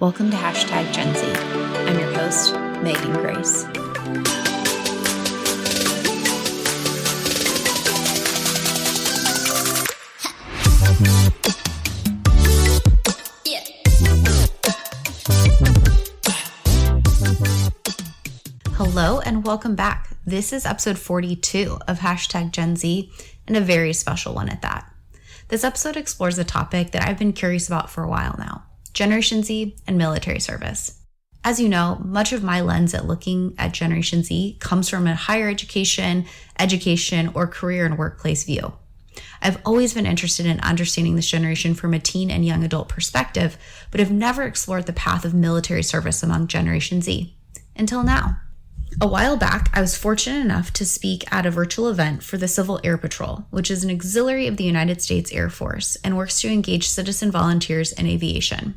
Welcome to Gen Z. I'm your host, Megan Grace. Hello and welcome back. This is episode 42 of Gen Z, and a very special one at that. This episode explores a topic that I've been curious about for a while now: Generation Z and military service. As you know, much of my lens at looking at Generation Z comes from a higher education, or career and workplace view. I've always been interested in understanding this generation from a teen and young adult perspective, but have never explored the path of military service among Generation Z, until now. A while back, I was fortunate enough to speak at a virtual event for the Civil Air Patrol, which is an auxiliary of the United States Air Force and works to engage citizen volunteers in aviation.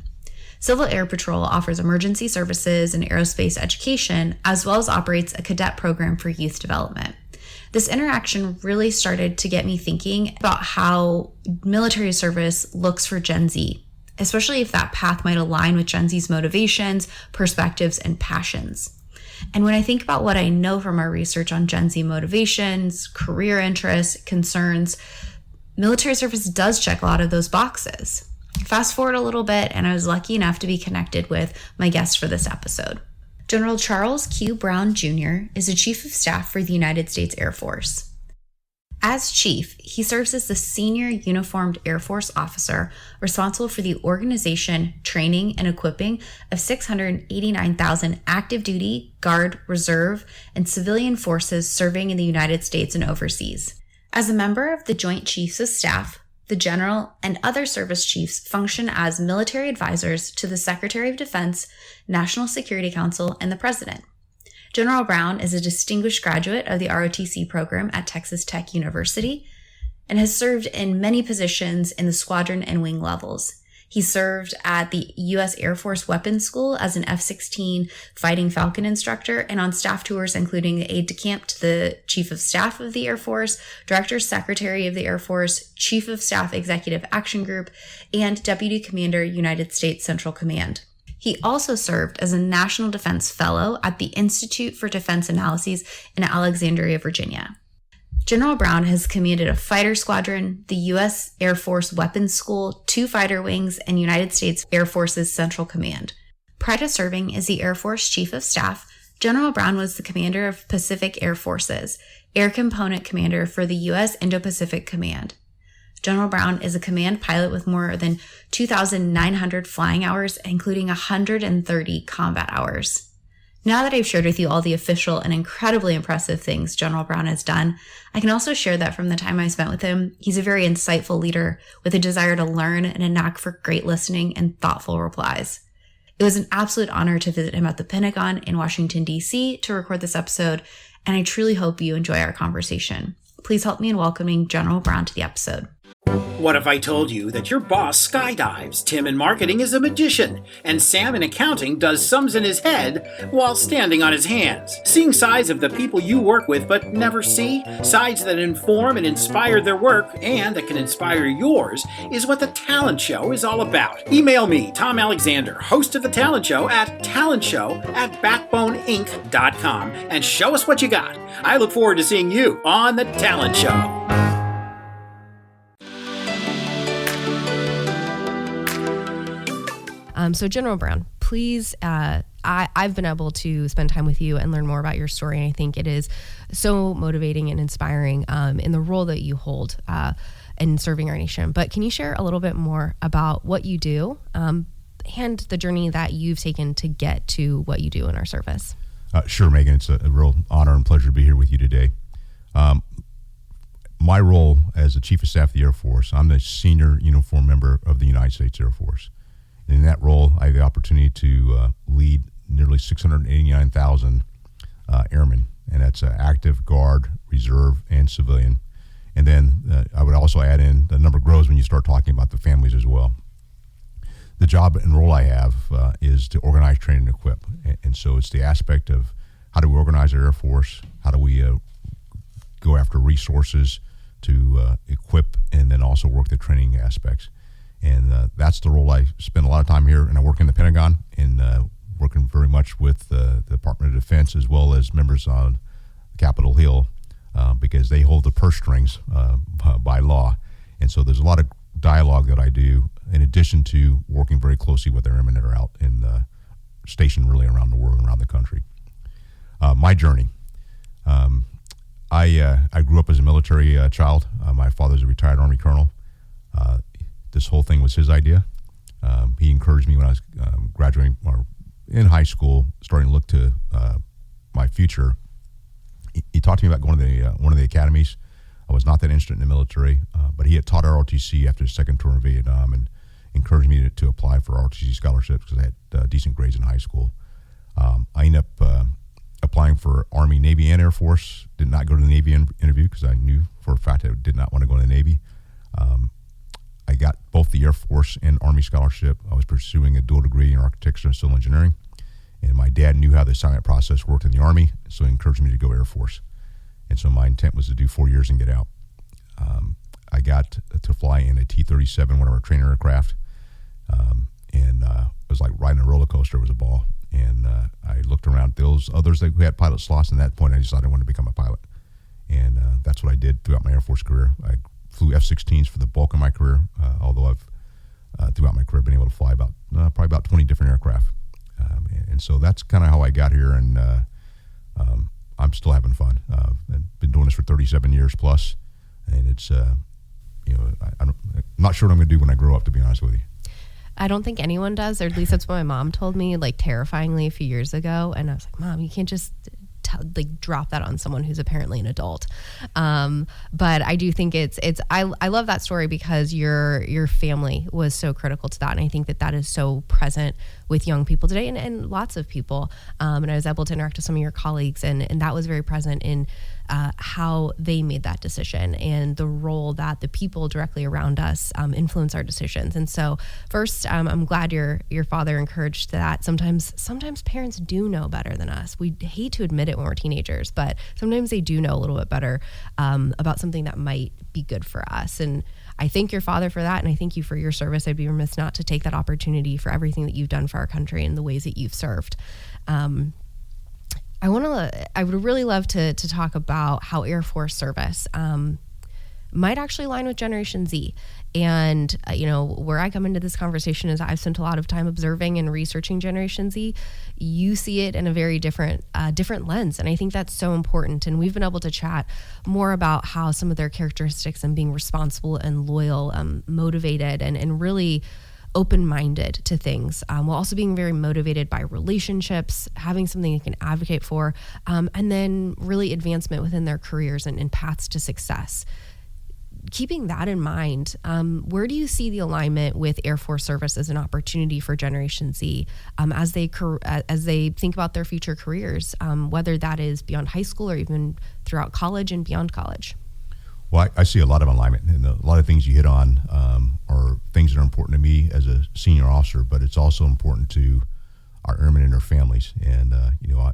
Civil Air Patrol offers emergency services and aerospace education, as well as operates a cadet program for youth development. This interaction really started to get me thinking about how military service looks for Gen Z, especially if that path might align with Gen Z's motivations, perspectives, and passions. And when I think about what I know from our research on Gen Z motivations, career interests, concerns, military service does check a lot of those boxes. Fast forward a little bit, and I was lucky enough to be connected with my guest for this episode. General Charles Q. Brown Jr. is a Chief of Staff for the United States Air Force. As Chief, he serves as the senior uniformed Air Force officer responsible for the organization, training, and equipping of 689,000 active duty, Guard, Reserve, and civilian forces serving in the United States and overseas. As a member of the Joint Chiefs of Staff, the General and other service chiefs function as military advisors to the Secretary of Defense, National Security Council, and the President. General Brown is a distinguished graduate of the ROTC program at Texas Tech University and has served in many positions in the squadron and wing levels. He served at the U.S. Air Force Weapons School as an F-16 Fighting Falcon instructor and on staff tours including the aide-de-camp to the Chief of Staff of the Air Force, Director Secretary of the Air Force, Chief of Staff Executive Action Group, and Deputy Commander United States Central Command. He also served as a National Defense Fellow at the Institute for Defense Analyses in Alexandria, Virginia. General Brown has commanded a fighter squadron, the U.S. Air Force Weapons School, 2 fighter wings, and United States Air Force's Central Command. Prior to serving as the Air Force Chief of Staff, General Brown was the commander of Pacific Air Forces, Air Component Commander for the U.S. Indo-Pacific Command. General Brown is a command pilot with more than 2,900 flying hours, including 130 combat hours. Now that I've shared with you all the official and incredibly impressive things General Brown has done, I can also share that from the time I spent with him, he's a very insightful leader with a desire to learn and a knack for great listening and thoughtful replies. It was an absolute honor to visit him at the Pentagon in Washington, D.C. to record this episode, and I truly hope you enjoy our conversation. Please help me in welcoming General Brown to the episode. What if I told you that your boss skydives, Tim in marketing is a magician, and Sam in accounting does sums in his head while standing on his hands? Seeing sides of the people you work with but never see, sides that inform and inspire their work and that can inspire yours, is what The Talent Show is all about. Email me, Tom Alexander, host of The Talent Show, at talentshow@backboneinc.com and show us what you got. I look forward to seeing you on The Talent Show. So General Brown, please, I've been able to spend time with you and learn more about your story, and I think it is so motivating and inspiring in the role that you hold in serving our nation. But can you share a little bit more about what you do and the journey that you've taken to get to what you do in our service? Sure, Megan. It's a real honor and pleasure to be here with you today. My role as the Chief of Staff of the Air Force, I'm the senior uniformed member of the United States Air Force. In that role, I have the opportunity to lead nearly 689,000 airmen, and that's active, Guard, Reserve, and civilian. And then I would also add in, the number grows when you start talking about the families as well. The job and role I have is to organize, train, and equip. And so it's the aspect of how do we organize our Air Force, how do we go after resources to equip, and then also work the training aspects. And that's the role I spend a lot of time here, and I work in the Pentagon, and much with the Department of Defense as well as members on Capitol Hill because they hold the purse strings by law. And so there's a lot of dialogue that I do in addition to working very closely with airmen that are out in the station really around the world and around the country. My journey. I grew up as a military child. My father's a retired Army colonel. This whole thing was his idea. He encouraged me when I was graduating or in high school, starting to look to my future. He talked to me about going to one of the academies. I was not that interested in the military, but he had taught ROTC after his second tour in Vietnam and encouraged me to apply for ROTC scholarships because I had decent grades in high school. I ended up applying for Army, Navy, and Air Force. Did not go to the Navy interview because I knew for a fact I did not want to go to the Navy. I got both the Air Force and Army scholarship. I was pursuing a dual degree in architecture and civil engineering. And my dad knew how the assignment process worked in the Army, so he encouraged me to go Air Force. And so my intent was to do 4 years and get out. I got to fly in a T-37, one of our trainer aircraft. And it was like riding a roller coaster. It was a ball. And I looked around those others who had pilot slots. And at that point, I decided I wanted to become a pilot. And that's what I did throughout my Air Force career. I flew F-16s for the bulk of my career, although I've, throughout my career, been able to fly probably about 20 different aircraft. And so that's kind of how I got here. And I'm still having fun. I've been doing this for 37 years plus. And it's, I'm not sure what I'm going to do when I grow up, to be honest with you. I don't think anyone does, or at least that's what my mom told me, like terrifyingly a few years ago. And I was like, Mom, you can't just drop that on someone who's apparently an adult. But I do think I love that story because your family was so critical to that. And I think that is so present with young people today and lots of people. And I was able to interact with some of your colleagues and that was very present in how they made that decision and the role that the people directly around us influence our decisions. And so first, I'm glad your father encouraged that. Sometimes parents do know better than us. We hate to admit it when we're teenagers, but sometimes they do know a little bit better about something that might be good for us. And I thank your father for that, and I thank you for your service. I'd be remiss not to take that opportunity for everything that you've done for our country and the ways that you've served. I would really love to talk about how Air Force service might actually align with Generation Z. And, where I come into this conversation is I've spent a lot of time observing and researching Generation Z. You see it in a very different lens. And I think that's so important. And we've been able to chat more about how some of their characteristics and being responsible and loyal, motivated and really open-minded to things, while also being very motivated by relationships, having something they can advocate for, and then really advancement within their careers and paths to success. Keeping that in mind, where do you see the alignment with Air Force service as an opportunity for Generation Z as they think about their future careers, whether that is beyond high school or even throughout college and beyond college? Well, I see a lot of alignment, and a lot of things you hit on are things that are important to me as a senior officer, but it's also important to our airmen and their families. And,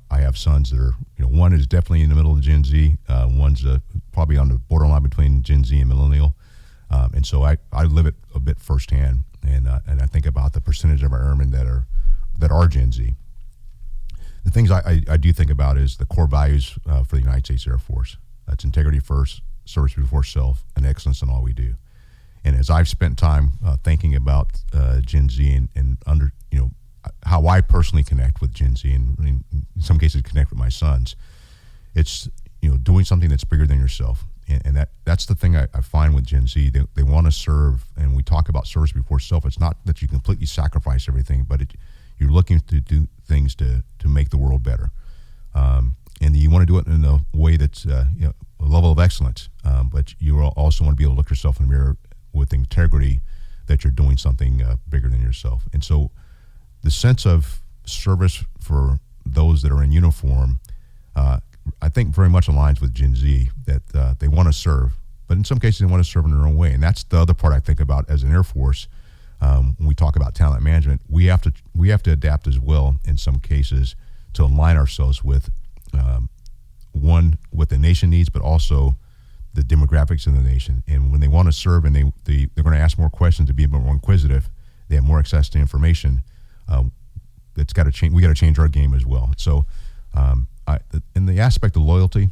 I have sons that are, one is definitely in the middle of Gen Z. One's probably on the borderline between Gen Z and millennial. And so I live it a bit firsthand, and I think about the percentage of our airmen that are Gen Z. The things I do think about is the core values for the United States Air Force. That's integrity first, service before self, and excellence in all we do. And as I've spent time thinking about Gen Z and under, how I personally connect with Gen Z and in some cases connect with my sons, it's, doing something that's bigger than yourself. And that's the thing I find with Gen Z. They want to serve, and we talk about service before self. It's not that you completely sacrifice everything, but you're looking to do things to make the world better. And you want to do it in a way that's a level of excellence, but you also want to be able to look yourself in the mirror with integrity that you're doing something bigger than yourself. And so the sense of service for those that are in uniform, I think very much aligns with Gen Z, that they want to serve, but in some cases they want to serve in their own way. And that's the other part I think about as an Air Force. When we talk about talent management, we have to adapt as well in some cases to align ourselves with what the nation needs, but also the demographics of the nation. And when they want to serve and they're going to ask more questions to be more inquisitive, they have more access to information. that's got to change. We got to change our game as well. So, in the aspect of loyalty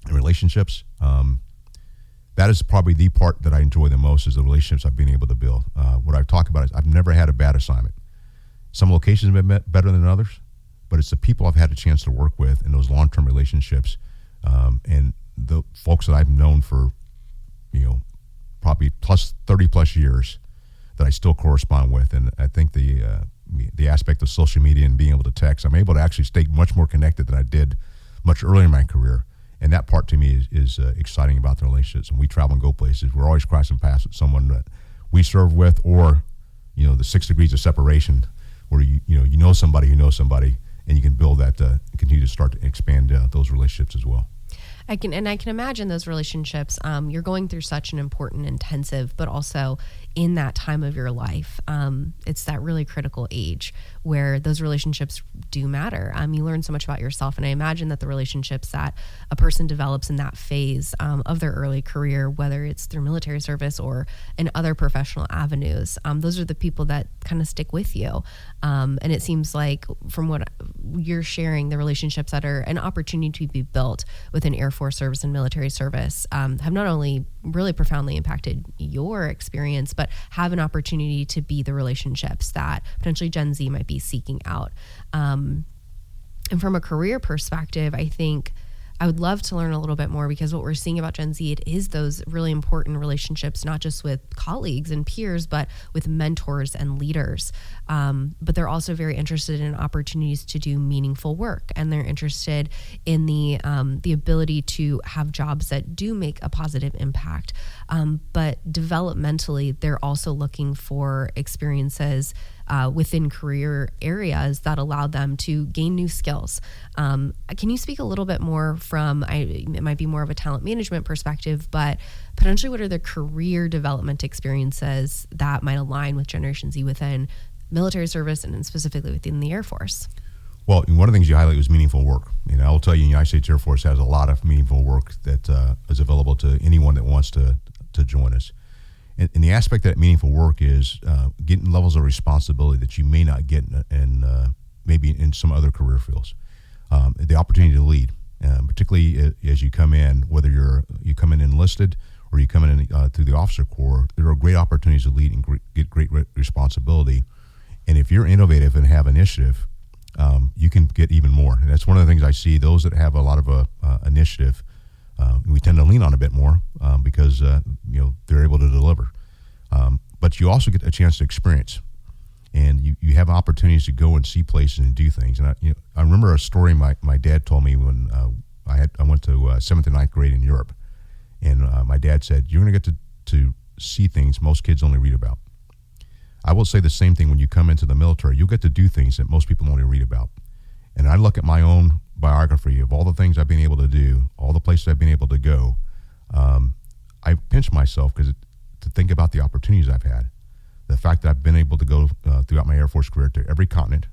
and relationships, that is probably the part that I enjoy the most, is the relationships I've been able to build. What I've talked about is I've never had a bad assignment. Some locations have been better than others, but it's the people I've had a chance to work with in those long-term relationships, and the folks that I've known for, probably 30 plus years that I still correspond with. And I think the aspect of social media and being able to text, I'm able to actually stay much more connected than I did much earlier in my career. And that part to me is exciting about the relationships. And we travel and go places. We're always crossing paths with someone that we serve with, or, the 6 degrees of separation, where you know somebody who knows somebody, and you can build that, continue to start to expand those relationships as well. I can imagine those relationships. You're going through such an important, intensive, but also in that time of your life, it's that really critical age where those relationships do matter. You learn so much about yourself, and I imagine that the relationships that a person develops in that phase of their early career, whether it's through military service or in other professional avenues, those are the people that kind of stick with you. And it seems like, from what you're sharing, the relationships that are an opportunity to be built within Air Force service and military service have not only really profoundly impacted your experience, but have an opportunity to be the relationships that potentially Gen Z might be seeking out. And from a career perspective, I think I would love to learn a little bit more, because what we're seeing about Gen Z, it is those really important relationships, not just with colleagues and peers, but with mentors and leaders. But they're also very interested in opportunities to do meaningful work, and they're interested in the ability to have jobs that do make a positive impact. But developmentally, they're also looking for experiences within career areas that allow them to gain new skills. Can you speak a little bit more from, it might be more of a talent management perspective, but potentially what are the career development experiences that might align with Generation Z within military service and specifically within the Air Force? Well, one of the things you highlight was meaningful work. I will tell you, the United States Air Force has a lot of meaningful work that is available to anyone that wants to join us. And the aspect of that meaningful work is getting levels of responsibility that you may not get in maybe in some other career fields. The opportunity to lead, particularly as you come in, whether you come in enlisted or you come in through the officer corps, there are great opportunities to lead and get great responsibility. And if you're innovative and have initiative, you can get even more. And that's one of the things I see. Those that have a lot of initiative, we tend to lean on a bit more because they're able to deliver. But you also get a chance to experience, and you have opportunities to go and see places and do things. And I remember a story my dad told me when I went to 7th and 9th grade in Europe, and my dad said, "You're going to get to see things most kids only read about." I will say the same thing when you come into the military. You'll get to do things that most people only read about. And I look at my own biography of all the things I've been able to do, all the places I've been able to go. I pinch myself to think about the opportunities I've had. The fact that I've been able to go throughout my Air Force career to every continent.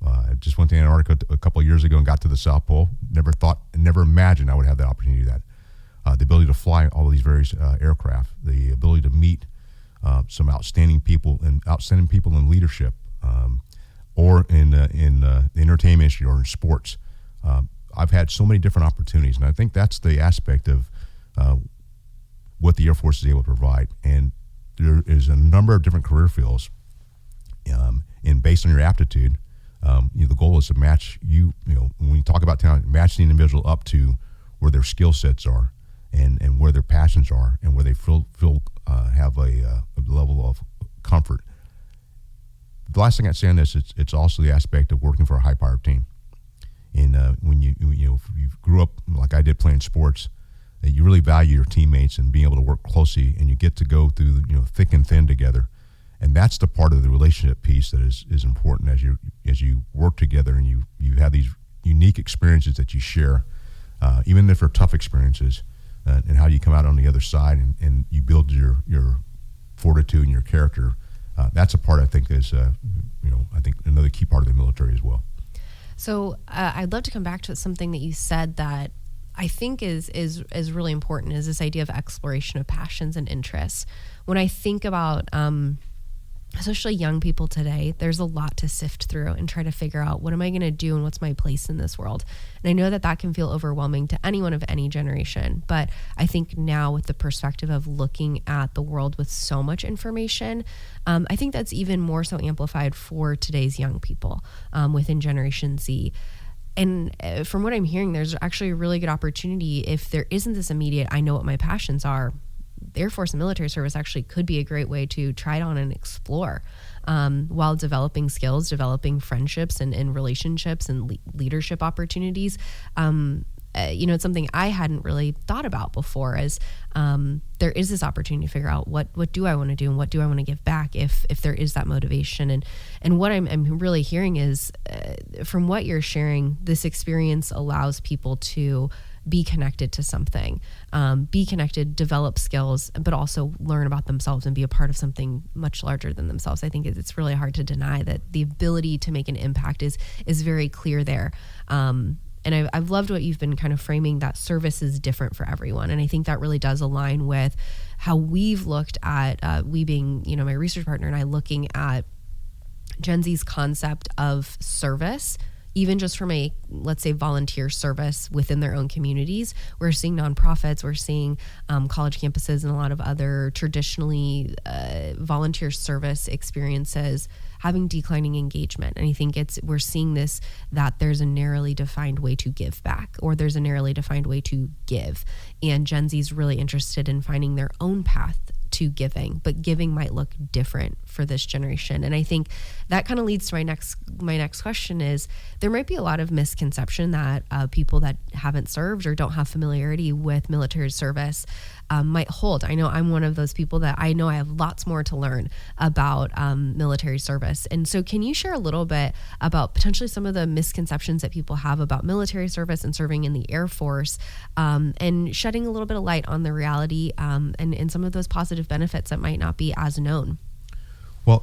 I just went to Antarctica a couple of years ago and got to the South Pole. Never imagined I would have that opportunity to that. The ability to fly all of these various aircraft, the ability to meet some outstanding people in leadership, or in the entertainment industry or in sports. I've had so many different opportunities, and I think that's the aspect of what the Air Force is able to provide. And there is a number of different career fields, and based on your aptitude, the goal is to match when you talk about talent, match the individual up to where their skill sets are, and where their passions are, and where they feel have a level of comfort. The last thing I'd say on this, it's also the aspect of working for a high-powered team. And when if you grew up like I did playing sports, you really value your teammates and being able to work closely, and you get to go through thick and thin together. And that's the part of the relationship piece that is important as you work together, and you have these unique experiences that you share, even if they're tough experiences, and how you come out on the other side and you build your fortitude and your character. That's a part I think is I think another key part of the military as well. So I'd love to come back to something that you said that I think is really important, is this idea of exploration of passions and interests. When I think about especially young people today, there's a lot to sift through and try to figure out, what am I going to do and what's my place in this world? And I know that that can feel overwhelming to anyone of any generation, but I think now, with the perspective of looking at the world with so much information, I think that's even more so amplified for today's young people within Generation Z. And from what I'm hearing, there's actually a really good opportunity, if there isn't this immediate, I know what my passions are, the Air Force and military service actually could be a great way to try it on and explore while developing skills, developing friendships and relationships and leadership opportunities. It's something I hadn't really thought about before, as there is this opportunity to figure out what do I want to do and what do I want to give back if there is that motivation. And what I'm really hearing is, from what you're sharing, this experience allows people to be connected to something, be connected, develop skills, but also learn about themselves and be a part of something much larger than themselves. I think it's really hard to deny that the ability to make an impact is very clear there. And I've loved what you've been kind of framing, that service is different for everyone. And I think that really does align with how we've looked at, we being, my research partner and I, looking at Gen Z's concept of service, even just from a, let's say, volunteer service within their own communities. We're seeing nonprofits, we're seeing college campuses and a lot of other traditionally volunteer service experiences having declining engagement. And I think we're seeing this, that there's a narrowly defined way to give back, or there's a narrowly defined way to give. And Gen Z is really interested in finding their own path to giving, but giving might look different for this generation. And I think that kind of leads to my next question is, there might be a lot of misconception that people that haven't served or don't have familiarity with military service might hold. I know I'm one of those people that I know I have lots more to learn about military service. And so can you share a little bit about potentially some of the misconceptions that people have about military service and serving in the Air Force, and shedding a little bit of light on the reality and some of those positive benefits that might not be as known? Well,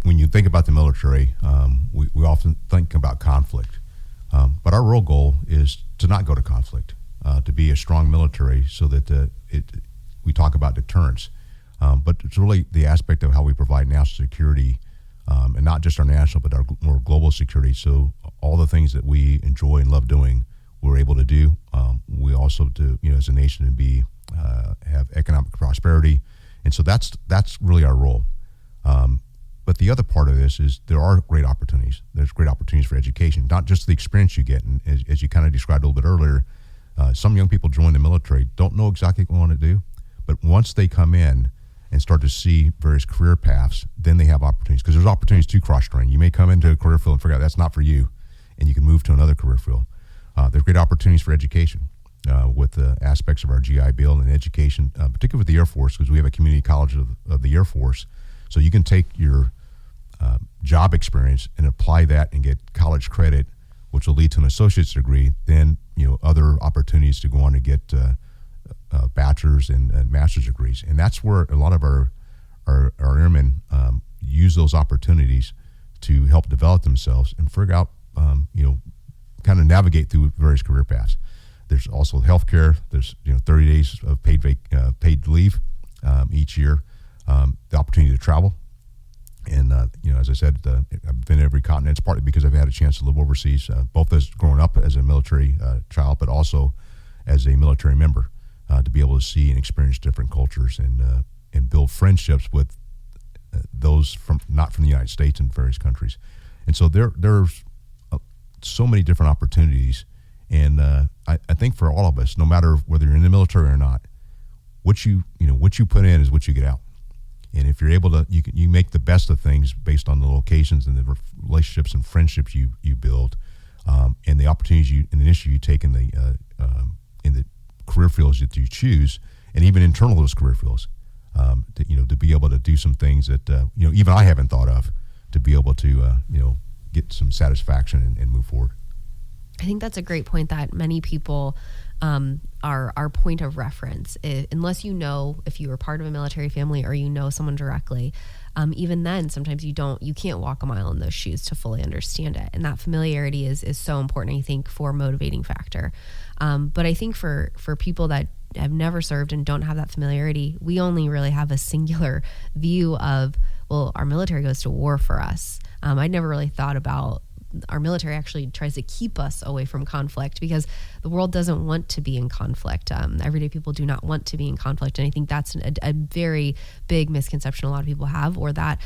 when you think about the military, we often think about conflict, but our real goal is to not go to conflict, to be a strong military, so that we talk about deterrence, but it's really the aspect of how we provide national security, and not just our national, but our more global security. So all the things that we enjoy and love doing, we're able to do. We also do, as a nation, to have economic prosperity, and so that's really our role. But the other part of this is there are great opportunities. There's great opportunities for education, not just the experience you get. And as you kind of described a little bit earlier, some young people join the military, don't know exactly what they want to do, but once they come in and start to see various career paths, then they have opportunities, because there's opportunities to cross-train. You may come into a career field and figure out that's not for you, and you can move to another career field. There's great opportunities for education with the aspects of our GI Bill and education, particularly with the Air Force, because we have a community college of the Air Force. So you can take your job experience and apply that and get college credit, which will lead to an associate's degree. Then other opportunities to go on to get bachelor's and master's degrees, and that's where a lot of our airmen use those opportunities to help develop themselves and figure out, kind of navigate through various career paths. There's also healthcare. There's 30 days of paid leave each year. The opportunity to travel, and as I said, I've been to every continent. It's partly because I've had a chance to live overseas, both as growing up as a military child, but also as a military member, to be able to see and experience different cultures and build friendships with those not from the United States and various countries. And so there's so many different opportunities, and I think for all of us, no matter whether you're in the military or not, what you put in is what you get out. And if you're able to, you make the best of things based on the locations and the relationships and friendships you build, and the opportunities and the initiative you take in the career fields that you choose, and even internal those career fields, to be able to do some things that even I haven't thought of, to be able to get some satisfaction and move forward. I think that's a great point, that many people our point of reference, unless if you were part of a military family or someone directly, even then sometimes you can't walk a mile in those shoes to fully understand it, and that familiarity is so important, I think, for a motivating factor. But I think for people that have never served and don't have that familiarity, we only really have a singular view of well, our military goes to war for us. I never really thought about our military actually tries to keep us away from conflict because the world doesn't want to be in conflict. Everyday people do not want to be in conflict. And I think that's a very big misconception a lot of people have, or that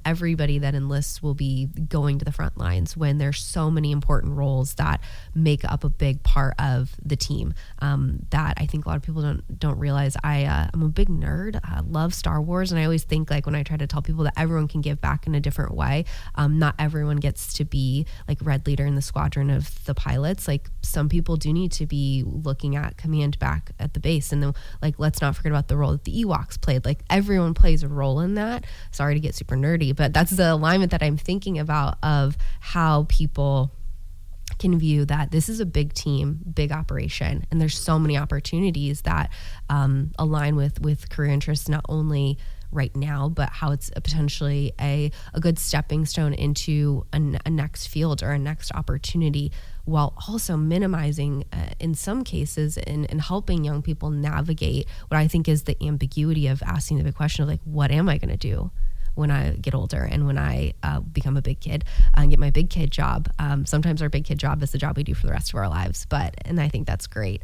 everybody that enlists will be going to the front lines when there's so many important roles that make up a big part of the team that I think a lot of people don't realize. I'm a big nerd. I love Star Wars. And I always think, like, when I try to tell people that everyone can give back in a different way, not everyone gets to be like red leader in the squadron of the pilots. Like, some people do need to be looking at command back at the base. And then, like, let's not forget about the role that the Ewoks played. Like, everyone plays a role in that. Sorry to get super nerdy, but that's the alignment that I'm thinking about of how people can view that this is a big team, big operation, and there's so many opportunities that align with career interests, not only right now, but how it's potentially a good stepping stone into a next field or a next opportunity, while also minimizing, in some cases, and helping young people navigate what I think is the ambiguity of asking the big question of, like, what am I going to do when I get older and when I become a big kid and get my big kid job. Sometimes our big kid job is the job we do for the rest of our lives, and I think that's great.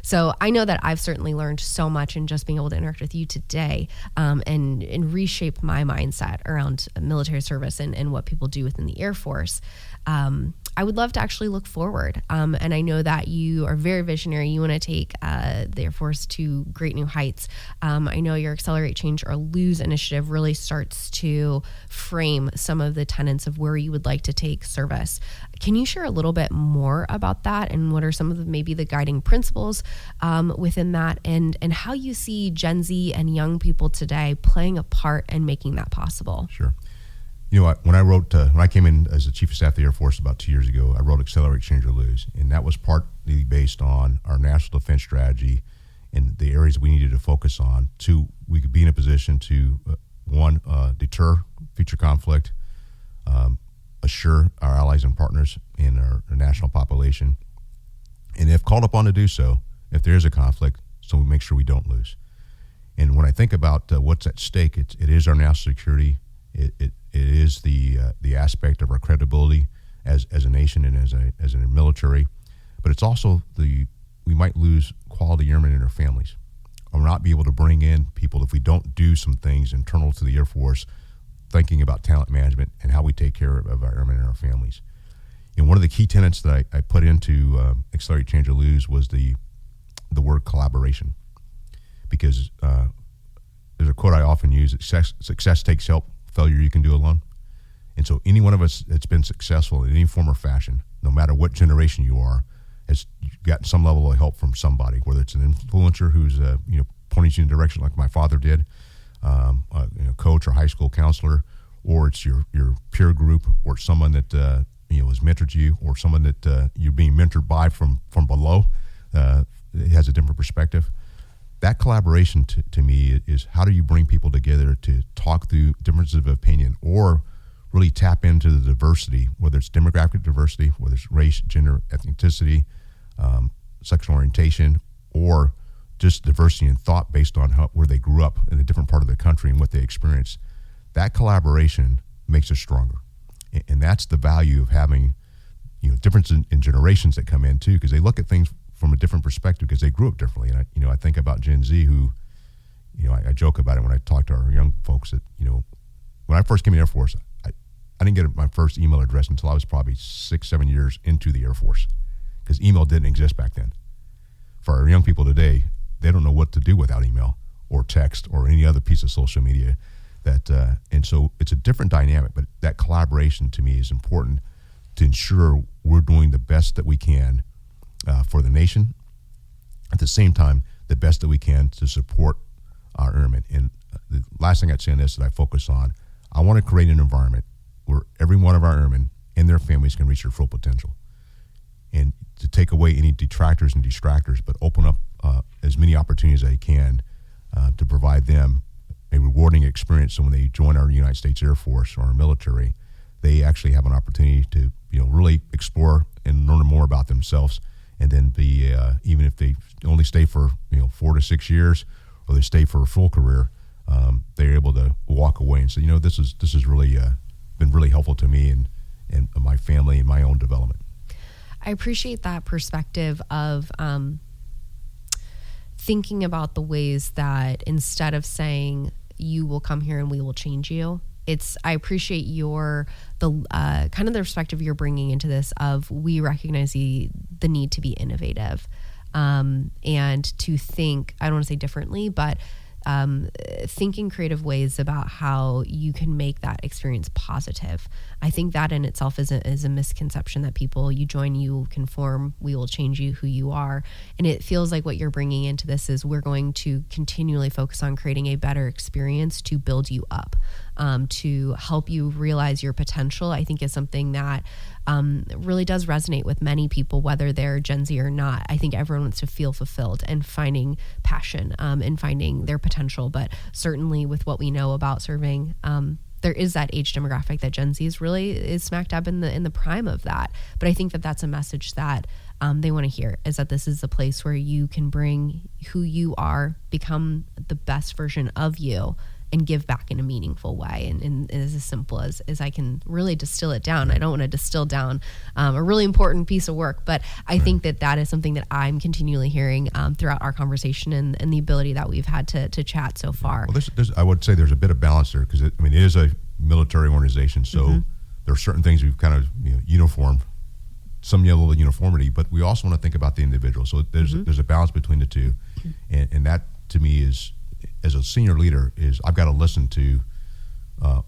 So I know that I've certainly learned so much in just being able to interact with you today, and reshape my mindset around military service and what people do within the Air Force. I would love to actually look forward. And I know that you are very visionary. You want to take the Air Force to great new heights. I know your Accelerate, Change, or Lose initiative really starts to frame some of the tenets of where you would like to take service. Can you share a little bit more about that, and what are some of maybe the guiding principles within that, and how you see Gen Z and young people today playing a part in making that possible? Sure. You know, when I came in as the Chief of Staff of the Air Force about 2 years ago, I wrote Accelerate, Change, or Lose. And that was partly based on our national defense strategy and the areas we needed to focus on. Two, we could be in a position to, one, deter future conflict, assure our allies and partners in our national population, and if called upon to do so, if there is a conflict, so we make sure we don't lose. And when I think about what's at stake, it is our national security. It is the aspect of our credibility as a nation and as a military, but it's also we might lose quality airmen and their families, or not be able to bring in people if we don't do some things internal to the Air Force, thinking about talent management and how we take care of our airmen and our families. And one of the key tenets that I put into Accelerate, Change, or Lose was the word collaboration, because there's a quote I often use: success takes help, failure you can do alone. And so any one of us that's been successful in any form or fashion, no matter what generation you are, has gotten some level of help from somebody, whether it's an influencer who's pointing you in a direction like my father did, coach or high school counselor, or it's your peer group, or someone that has mentored you, or someone that you're being mentored by from below. It has a different perspective. That collaboration to me is how do you bring people together to talk through differences of opinion, or really tap into the diversity, whether it's demographic diversity, whether it's race, gender, ethnicity, sexual orientation, or just diversity in thought based on where they grew up in a different part of the country and what they experienced. That collaboration makes us stronger. And that's the value of having difference in generations that come in too, because they look at things from a different perspective because they grew up differently. And I think about Gen Z, who, I joke about it when I talk to our young folks that, when I first came in the Air Force, I didn't get my first email address until I was probably 6-7 years into the Air Force, because email didn't exist back then. For our young people today, they don't know what to do without email or text or any other piece of social media. And so it's a different dynamic, but that collaboration to me is important to ensure we're doing the best that we can for the nation. At the same time, the best that we can to support our airmen. And the last thing I'd say on this that I focus on, I want to create an environment where every one of our airmen and their families can reach their full potential, and to take away any detractors and distractors, but open up as many opportunities as I can to provide them a rewarding experience. So when they join our United States Air Force or our military, they actually have an opportunity to really explore and learn more about themselves, and then be even if they only stay for 4 to 6 years, or they stay for a full career, they're able to walk away and say, this is really been really helpful to me and my family and my own development. I appreciate that perspective of thinking about the ways that instead of saying you will come here and we will change you, I appreciate the kind of the perspective you're bringing into this of we recognize the need to be innovative and to think, I don't want to say differently, but thinking creative ways about how you can make that experience positive. I think that in itself is a misconception that you join, you will conform, we will change you who you are. And it feels like what you're bringing into this is we're going to continually focus on creating a better experience to build you up, to help you realize your potential. I think is something that really does resonate with many people, whether they're Gen Z or not. I think everyone wants to feel fulfilled and finding passion and finding their potential. But certainly with what we know about serving, there is that age demographic that Gen Z is smack dab in the prime of that. But I think that that's a message that they want to hear, is that this is a place where you can bring who you are, become the best version of you, and give back in a meaningful way. And it is as simple as I can really distill it down. I don't want to distill down a really important piece of work, but I think that is something that I'm continually hearing throughout our conversation and the ability that we've had to chat so far. Well, I would say there's a bit of balance there because it is a military organization, so there are certain things we've kind of uniformed, some level of uniformity, but we also want to think about the individual. So there's a balance between the two, and that to me is, as a senior leader, is I've got to listen to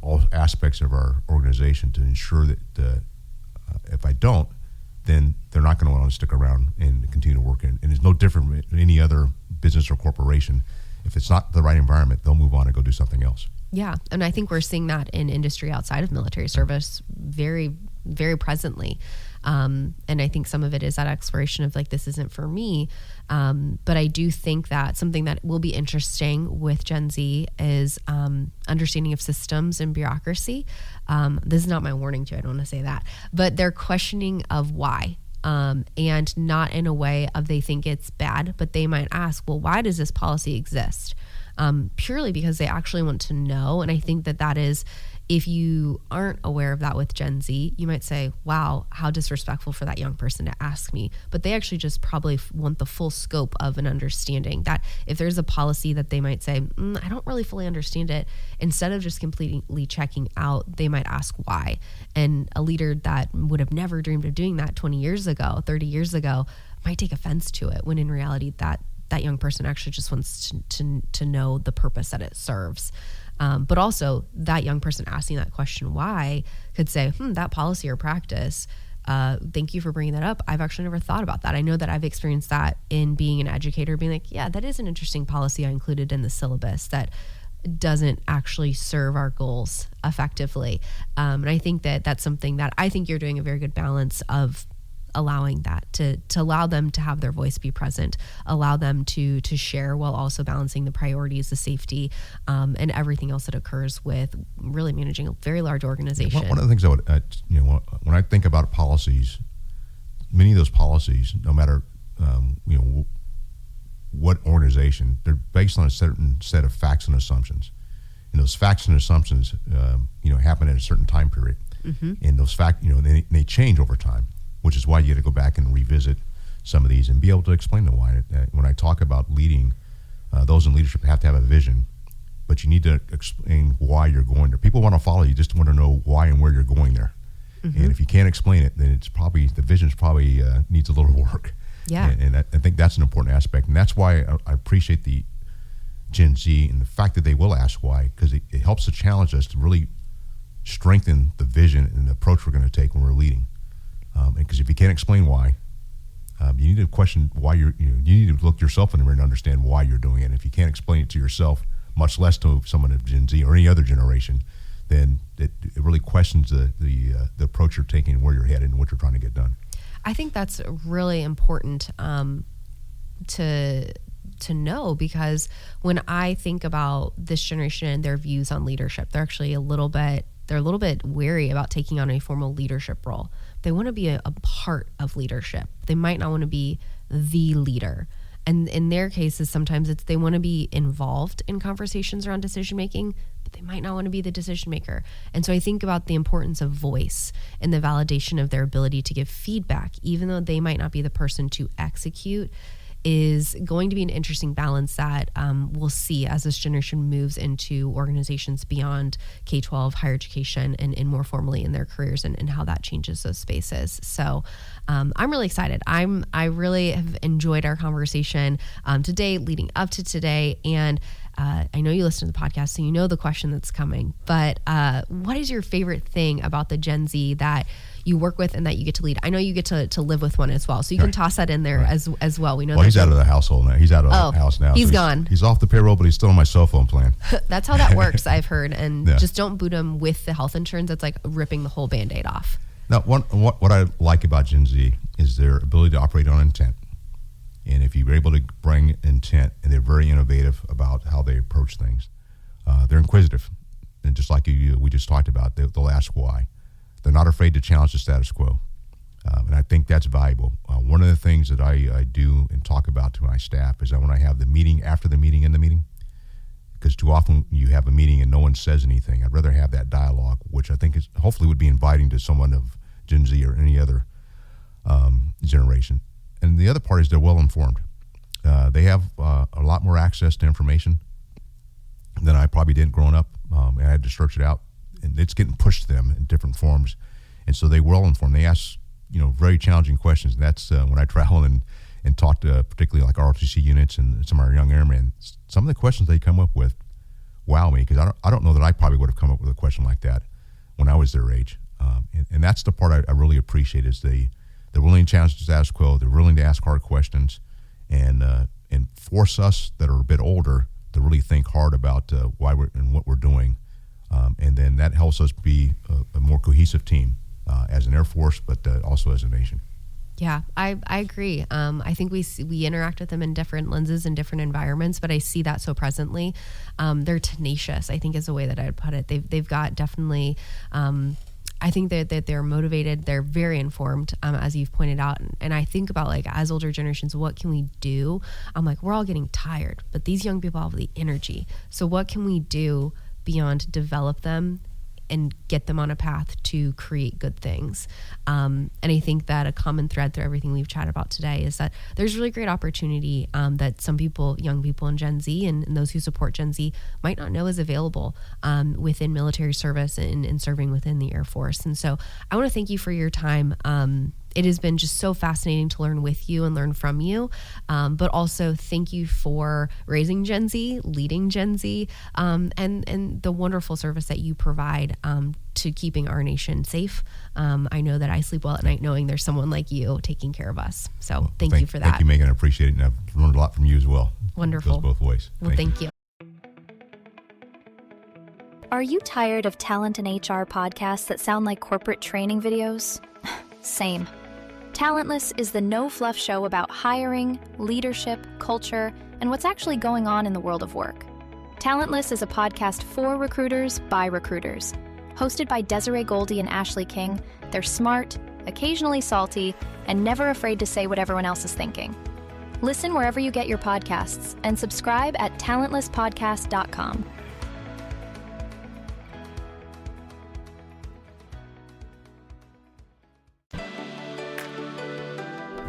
all aspects of our organization to ensure that if I don't, then they're not going to want to stick around and continue to work in. And it's no different than any other business or corporation. If it's not the right environment, they'll move on and go do something else. Yeah, and I think we're seeing that in industry outside of military service very, very presently. And I think some of it is that exploration of this isn't for me. But I do think that something that will be interesting with Gen Z is understanding of systems and bureaucracy. This is not my warning to, I don't want to say that, but their questioning of why. And not in a way of they think it's bad, but they might ask, well, why does this policy exist? Purely because they actually want to know. And I think that is, if you aren't aware of that with Gen Z, you might say, wow, how disrespectful for that young person to ask me. But they actually just probably want the full scope of an understanding that if there's a policy that they might say, I don't really fully understand it, instead of just completely checking out, they might ask why. And a leader that would have never dreamed of doing that 20 years ago, 30 years ago, might take offense to it, when in reality that young person actually just wants to know the purpose that it serves. But also that young person asking that question why could say, that policy or practice, thank you for bringing that up. I've actually never thought about that. I know that I've experienced that in being an educator, being like, yeah, that is an interesting policy I included in the syllabus that doesn't actually serve our goals effectively. And I think that that's something that I think you're doing a very good balance of allowing that to allow them to have their voice be present, allow them to share while also balancing the priorities, the safety, and everything else that occurs with really managing a very large organization. One of the things I would, when I think about policies, many of those policies, no matter what organization, they're based on a certain set of facts and assumptions, and those facts and assumptions, happen at a certain time period, and those facts, they change over time, which is why you got to go back and revisit some of these and be able to explain the why. When I talk about leading, those in leadership have to have a vision, but you need to explain why you're going there. People want to follow you, just want to know why and where you're going there. And if you can't explain it, then it's probably, the vision's probably needs a little work. Yeah. And I think that's an important aspect. And that's why I appreciate the Gen Z and the fact that they will ask why, because it helps to challenge us to really strengthen the vision and the approach we're going to take when we're leading. Because if you can't explain why, you need to question why you need to look yourself in the mirror and understand why you're doing it. And if you can't explain it to yourself, much less to someone of Gen Z or any other generation, then it really questions the approach you're taking and where you're headed and what you're trying to get done. I think that's really important to know, because when I think about this generation and their views on leadership, they're actually a little bit wary about taking on a formal leadership role. They want to be a part of leadership. They might not want to be the leader. And in their cases, sometimes it's they want to be involved in conversations around decision making, but they might not want to be the decision maker. And so I think about the importance of voice and the validation of their ability to give feedback, even though they might not be the person to execute, is going to be an interesting balance that we'll see as this generation moves into organizations beyond K-12, higher education, and more formally in their careers, and how that changes those spaces. So I'm really excited. I really have enjoyed our conversation today, leading up to today, and I know you listen to the podcast, so you know the question that's coming, but what is your favorite thing about the Gen Z that you work with and that you get to lead? I know you get to live with one as well, so you can toss that in there as well. We know. Well, he's out of the household now. He's out of the house now. He's gone. He's off the payroll, but he's still on my cell phone plan. That's how that works, I've heard. And just don't boot him with the health insurance. That's like ripping the whole Band-Aid off. Now, what I like about Gen Z is their ability to operate on intent. And if you're able to bring intent, and they're very innovative about how they approach things, they're inquisitive. And just like we just talked about, they'll ask why. They're not afraid to challenge the status quo. And I think that's valuable. One of the things that I do and talk about to my staff is that when I have the meeting, after the meeting, in the meeting, because too often you have a meeting and no one says anything. I'd rather have that dialogue, which I think is hopefully would be inviting to someone of Gen Z or any other generation. And the other part is they're well informed. They have a lot more access to information than I probably did growing up. And I had to search it out, and it's getting pushed to them in different forms. And so they're well informed. They ask, very challenging questions. And that's when I travel and talk to particularly like ROTC units and some of our young airmen, some of the questions they come up with wow me, because I don't know that I probably would have come up with a question like that when I was their age. And that's the part I really appreciate is they're willing to challenge the status quo. They're willing to ask hard questions and force us that are a bit older to really think hard about why we're and what we're doing. And then that helps us be a more cohesive team as an Air Force, but also as a nation. Yeah, I agree. I think we interact with them in different lenses and different environments, but I see that so presently. They're tenacious, I think is the way that I would put it. They've got definitely, I think that they're motivated. They're very informed, as you've pointed out. And I think about like as older generations, what can we do? I'm like, we're all getting tired, but these young people have the energy. So what can we do beyond develop them and get them on a path to create good things? And I think that a common thread through everything we've chatted about today is that there's really great opportunity that some people, young people in Gen Z and those who support Gen Z might not know is available within military service and serving within the Air Force. And so I want to thank you for your time. It has been just so fascinating to learn with you and learn from you, but also thank you for raising Gen Z, leading Gen Z, and the wonderful service that you provide to keeping our nation safe. I know that I sleep well at night knowing there's someone like you taking care of us. So thank you for that. Thank you, Megan. I appreciate it, and I've learned a lot from you as well. Wonderful. It goes both ways. Well, thank you. Are you tired of talent and HR podcasts that sound like corporate training videos? Same. Talentless is the no-fluff show about hiring, leadership, culture, and what's actually going on in the world of work. Talentless is a podcast for recruiters by recruiters. Hosted by Desiree Goldie and Ashley King, they're smart, occasionally salty, and never afraid to say what everyone else is thinking. Listen wherever you get your podcasts and subscribe at talentlesspodcast.com.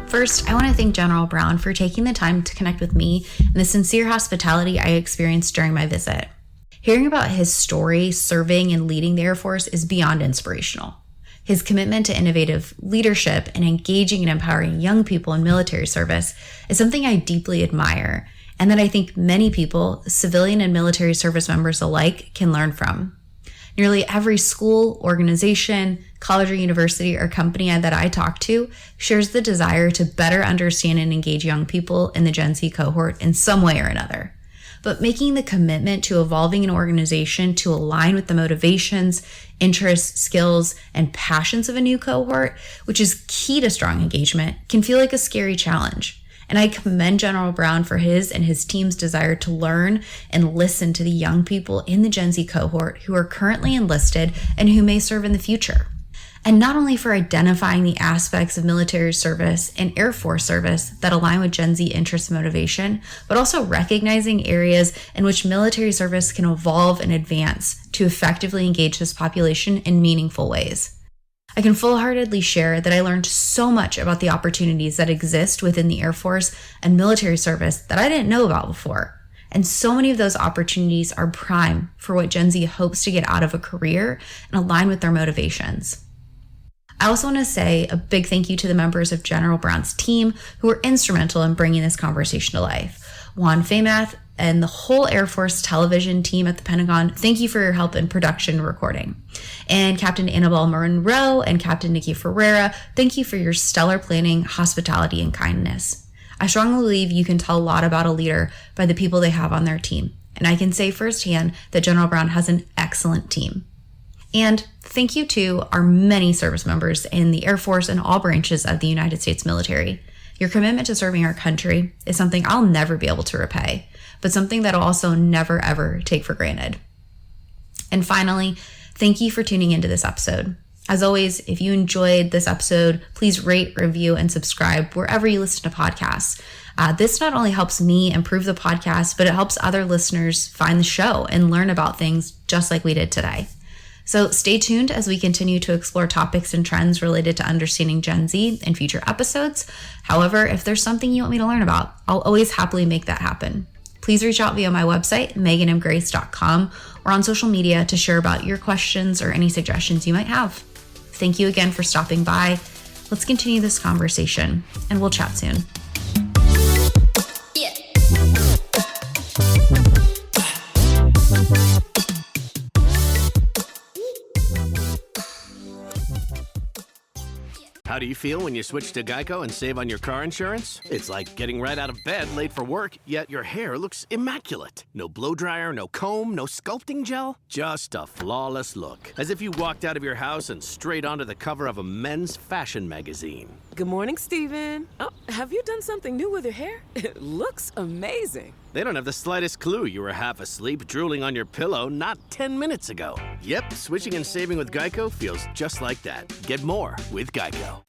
First, I want to thank General Brown for taking the time to connect with me and the sincere hospitality I experienced during my visit. Hearing about his story serving and leading the Air Force is beyond inspirational. His commitment to innovative leadership and engaging and empowering young people in military service is something I deeply admire, and that I think many people, civilian and military service members alike, can learn from. Nearly every school, organization, college or university or company that I talk to shares the desire to better understand and engage young people in the Gen Z cohort in some way or another. But making the commitment to evolving an organization to align with the motivations, interests, skills, and passions of a new cohort, which is key to strong engagement, can feel like a scary challenge. And I commend General Brown for his and his team's desire to learn and listen to the young people in the Gen Z cohort who are currently enlisted and who may serve in the future. And not only for identifying the aspects of military service and Air Force service that align with Gen Z interests and motivation, but also recognizing areas in which military service can evolve and advance to effectively engage this population in meaningful ways. I can full-heartedly share that I learned so much about the opportunities that exist within the Air Force and military service that I didn't know about before. And so many of those opportunities are prime for what Gen Z hopes to get out of a career and align with their motivations. I also want to say a big thank you to the members of General Brown's team who were instrumental in bringing this conversation to life. Juan Famath and the whole Air Force television team at the Pentagon, thank you for your help in production and recording. And Captain Annabelle Monroe and Captain Nikki Ferreira, thank you for your stellar planning, hospitality, and kindness. I strongly believe you can tell a lot about a leader by the people they have on their team. And I can say firsthand that General Brown has an excellent team. And thank you to our many service members in the Air Force and all branches of the United States military. Your commitment to serving our country is something I'll never be able to repay, but something that I'll also never ever take for granted. And finally, thank you for tuning into this episode. As always, if you enjoyed this episode, please rate, review, and subscribe wherever you listen to podcasts. This not only helps me improve the podcast, but it helps other listeners find the show and learn about things just like we did today. So stay tuned as we continue to explore topics and trends related to understanding Gen Z in future episodes. However, if there's something you want me to learn about, I'll always happily make that happen. Please reach out via my website, meganmgrace.com, or on social media to share about your questions or any suggestions you might have. Thank you again for stopping by. Let's continue this conversation, and we'll chat soon. How do you feel when you switch to Geico and save on your car insurance? It's like getting right out of bed late for work, yet your hair looks immaculate. No blow dryer, no comb, no sculpting gel. Just a flawless look. As if you walked out of your house and straight onto the cover of a men's fashion magazine. Good morning, Steven. Oh, have you done something new with your hair? It looks amazing. They don't have the slightest clue you were half asleep, drooling on your pillow not 10 minutes ago. Yep, switching and saving with Geico feels just like that. Get more with Geico.